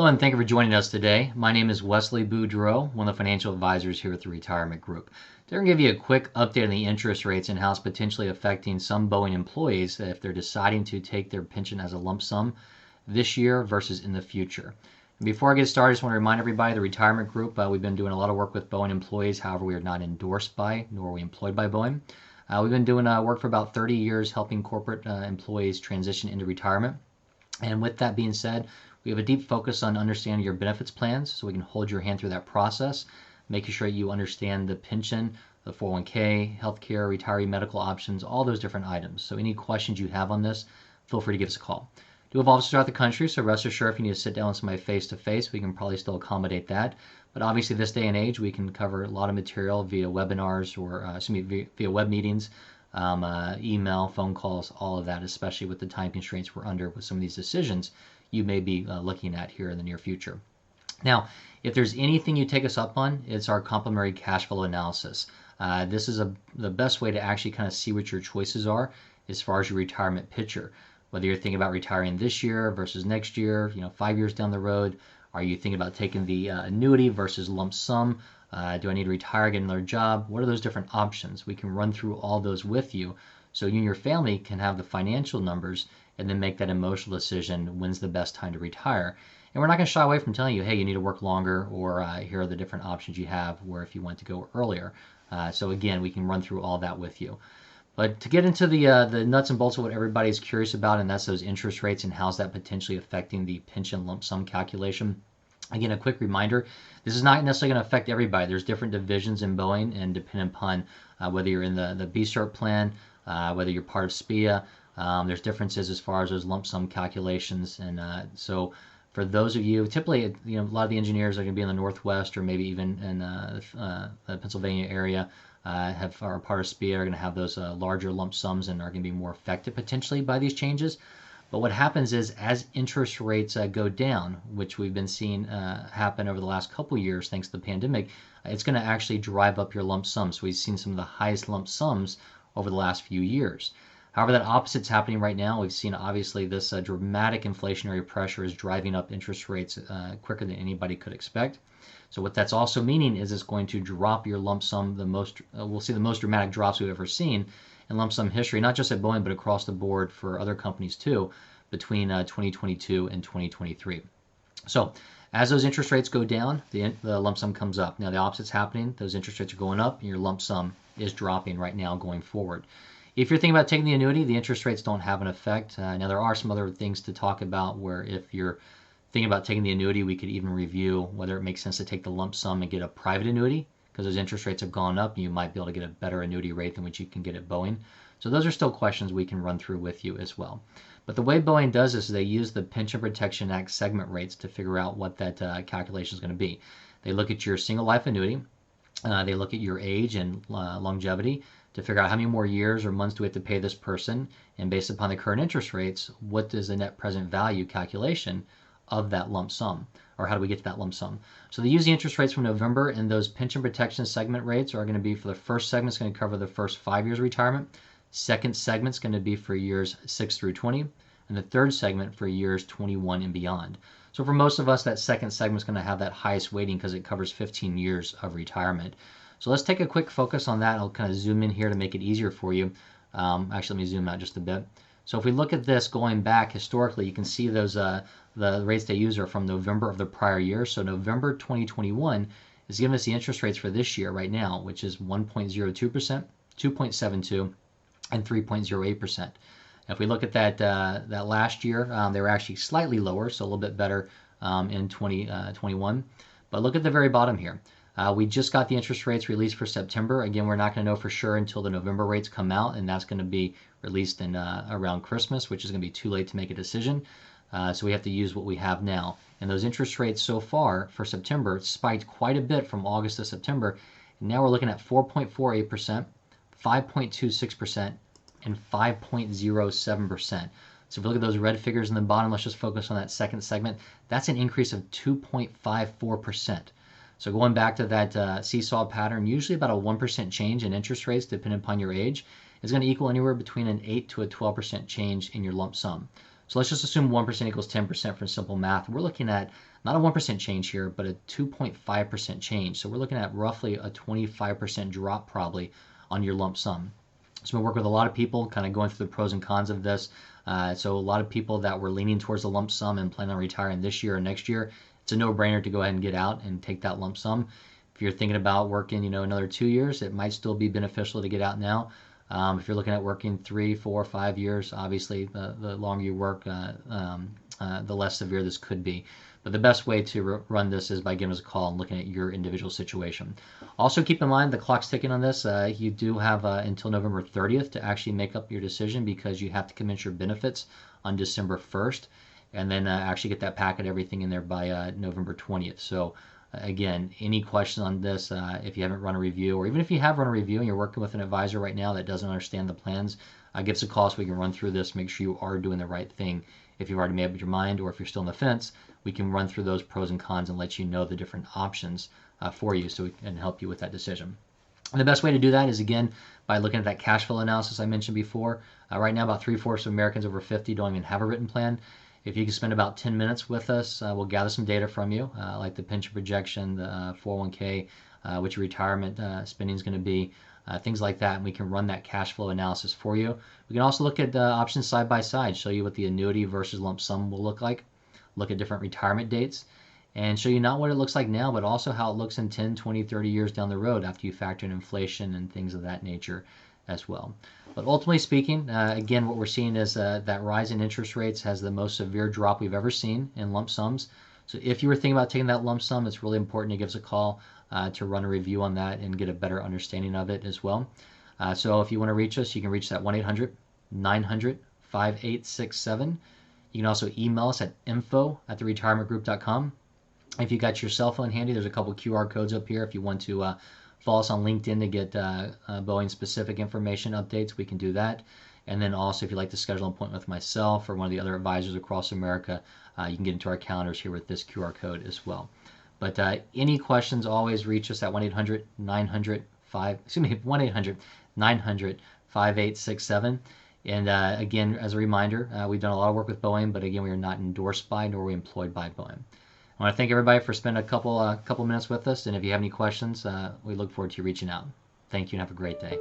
Hello and thank you for joining us today. My name is Wesley Boudreau, one of the financial advisors here at the Retirement Group. Today we're going to give you a quick update on the interest rates and how it's potentially affecting some Boeing employees if they're deciding to take their pension as a lump sum this year versus in the future. And before I get started, I just want to remind everybody the Retirement Group, we've been doing a lot of work with Boeing employees. However, we are not endorsed by nor are we employed by Boeing. We've been doing work for about 30 years helping corporate employees transition into retirement. And with that being said, we have a deep focus on understanding your benefits plans so we can hold your hand through that process, making sure you understand the pension, the 401k, healthcare, retiree medical options, all those different items. So any questions you have on this, feel free to give us a call. We do have offices throughout the country, so rest assured if you need to sit down with somebody face-to-face, we can probably still accommodate that. But obviously this day and age, we can cover a lot of material via webinars or via web meetings, email, phone calls, all of that, especially with the time constraints we're under with some of these decisions you may be looking at here in the near future. Now, if there's anything you take us up on, it's our complementary cash flow analysis. This is the best way to actually kind of see what your choices are as far as your retirement picture. Whether you're thinking about retiring this year versus next year, 5 years down the road, are you thinking about taking the annuity versus lump sum? Do I need to retire, get another job? What are those different options? We can run through all those with you so you and your family can have the financial numbers and then make that emotional decision when's the best time to retire. And we're not going to shy away from telling you, hey, you need to work longer, or here are the different options you have where if you want to go earlier. So again, we can run through all that with you. But to get into the nuts and bolts of what everybody's curious about, and that's those interest rates and how's that potentially affecting the pension lump sum calculation. Again, a quick reminder, this is not necessarily going to affect everybody. There's different divisions in Boeing, and depending upon whether you're in the B-Cert plan, whether you're part of SPIA, there's differences as far as those lump sum calculations. And so for those of you, typically, a lot of the engineers are going to be in the Northwest or maybe even in the Pennsylvania area are part of SPIA, are going to have those larger lump sums and are going to be more affected potentially by these changes. But what happens is as interest rates go down, which we've been seeing happen over the last couple of years thanks to the pandemic, it's going to actually drive up your lump sums. So we've seen some of the highest lump sums over the last few years. However, that opposite's happening right now. We've seen obviously this dramatic inflationary pressure is driving up interest rates quicker than anybody could expect. So what that's also meaning is it's going to drop your lump sum the most. We'll see the most dramatic drops we've ever seen in lump sum history, not just at Boeing, but across the board for other companies too, between 2022 and 2023. So as those interest rates go down, the lump sum comes up. Now the opposite's happening. Those interest rates are going up and your lump sum is dropping right now going forward. If you're thinking about taking the annuity, the interest rates don't have an effect. Now there are some other things to talk about where if you're thinking about taking the annuity, we could even review whether it makes sense to take the lump sum and get a private annuity because those interest rates have gone up and you might be able to get a better annuity rate than what you can get at Boeing. So those are still questions we can run through with you as well. But the way Boeing does this is they use the Pension Protection Act segment rates to figure out what that calculation is going to be. They look at your single life annuity. They look at your age and longevity to figure out how many more years or months do we have to pay this person. And based upon the current interest rates, what is the net present value calculation of that lump sum? Or how do we get to that lump sum? So they use the interest rates from November, and those pension protection segment rates are going to be for the first segment, it's going to cover the first 5 years of retirement. Second segment is going to be for years 6 through 20. And the third segment for years 21 and beyond. So for most of us, that second segment is going to have that highest weighting because it covers 15 years of retirement. So let's take a quick focus on that. I'll kind of zoom in here to make it easier for you. Actually, let me zoom out just a bit. So if we look at this going back historically, you can see those the rates they use are from November of the prior year. So November 2021 is giving us the interest rates for this year right now, which is 1.02%, 2.72, and 3.08%. If we look at that last year, they were actually slightly lower, so a little bit better in 2021. But look at the very bottom here. We just got the interest rates released for September. Again, we're not going to know for sure until the November rates come out, and that's going to be released in around Christmas, which is going to be too late to make a decision. So we have to use what we have now. And those interest rates so far for September spiked quite a bit from August to September. And now we're looking at 4.48%, 5.26%, and 5.07%. So if we look at those red figures in the bottom, let's just focus on that second segment. That's an increase of 2.54%. So going back to that seesaw pattern, usually about a 1% change in interest rates, depending upon your age, is going to equal anywhere between an 8 to a 12% change in your lump sum. So let's just assume 1% equals 10% for simple math. We're looking at not a 1% change here, but a 2.5% change. So we're looking at roughly a 25% drop probably on your lump sum. So we work with a lot of people kind of going through the pros and cons of this. So a lot of people that were leaning towards the lump sum and plan on retiring this year or next year, it's a no-brainer to go ahead and get out and take that lump sum. If you're thinking about working, another 2 years, it might still be beneficial to get out now. If you're looking at working 3, 4, 5 years, obviously the longer you work, the less severe this could be. But the best way to run this is by giving us a call and looking at your individual situation. Also keep in mind the clock's ticking on this. You do have until November 30th to actually make up your decision, because you have to commence your benefits on December 1st and then actually get that packet, everything in there by November 20th. So again, any questions on this, if you haven't run a review, or even if you have run a review and you're working with an advisor right now that doesn't understand the plans, give us a call so we can run through this, make sure you are doing the right thing. If you've already made up your mind, or if you're still on the fence, we can run through those pros and cons and let you know the different options for you, so we can help you with that decision. And the best way to do that is, again, by looking at that cash flow analysis I mentioned before. Right now, about 3/4 of Americans over 50 don't even have a written plan. If you can spend about 10 minutes with us, we'll gather some data from you, like the pension projection, the 401k, what your retirement spending is going to be, things like that, and we can run that cash flow analysis for you. We can also look at options side by side, show you what the annuity versus lump sum will look like, look at different retirement dates, and show you not what it looks like now, but also how it looks in 10, 20, 30 years down the road after you factor in inflation and things of that nature as well. But ultimately speaking, again, what we're seeing is that rise in interest rates has the most severe drop we've ever seen in lump sums. So if you were thinking about taking that lump sum, it's really important to give us a call to run a review on that and get a better understanding of it as well. So if you want to reach us, you can reach that 1-800-900-5867. You can also email us at info@theretirementgroup.com. If you got your cell phone handy, there's a couple QR codes up here. If you want to follow us on LinkedIn to get Boeing specific information updates, we can do that. And then also, if you'd like to schedule an appointment with myself or one of the other advisors across America, you can get into our calendars here with this QR code as well. But any questions, always reach us at 1-800-900-5867. And again, as a reminder, we've done a lot of work with Boeing, but again, we are not endorsed by nor are we employed by Boeing. I want to thank everybody for spending a couple minutes with us, and if you have any questions, we look forward to you reaching out. Thank you and have a great day.